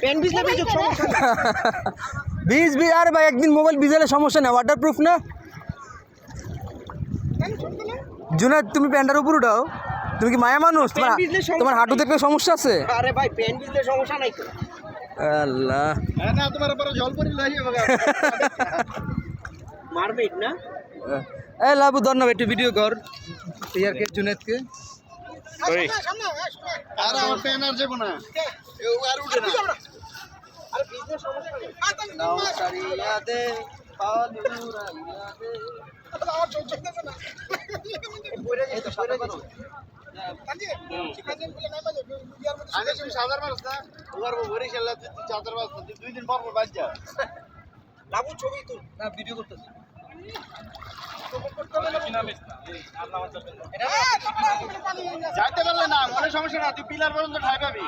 Pen ভিজলে ভিজুক, সমস্যা নেই। ভিজ আর ভাই একদিন মোবাইল ভিজালে সমস্যা না, ওয়াটারপ্রুফ না। জুনাদ তুমি প্যান্টার উপর উঠাও, তুমি কি মায়া মানুষ? পেন ভিজলে সমস্যা তোমার হাঁটুতে একটা সমস্যা আছে? আরে ভাই পেন ভিজলে সমস্যা নাই তো। আল্লাহ না তোমার উপরে জল পড়ি লই যাবে মারবে না? এ লাবু ধন্যবাদ, একটু ভিডিও কর ইয়ারকে জুনাদকে। আর আমার পেন আর যাবো না, এও আর উঠে না। আরে ভিজলে সমস্যা নেই। নাও সারিয়া দে পালুরাইয়া দে। এই তো সাদা করো। আগে তুমি সাদার মাছ না ওর ভরি খেলা তুই চাদর মাছ তুই 2 দিন পর পর বাজ যা। লাবু ছবি তুল। না ভিডিও করতেছি। যাইতে পারলে না মনে সমস্যা না, তুই পিলার পর্যন্ত ঠাই পাবি।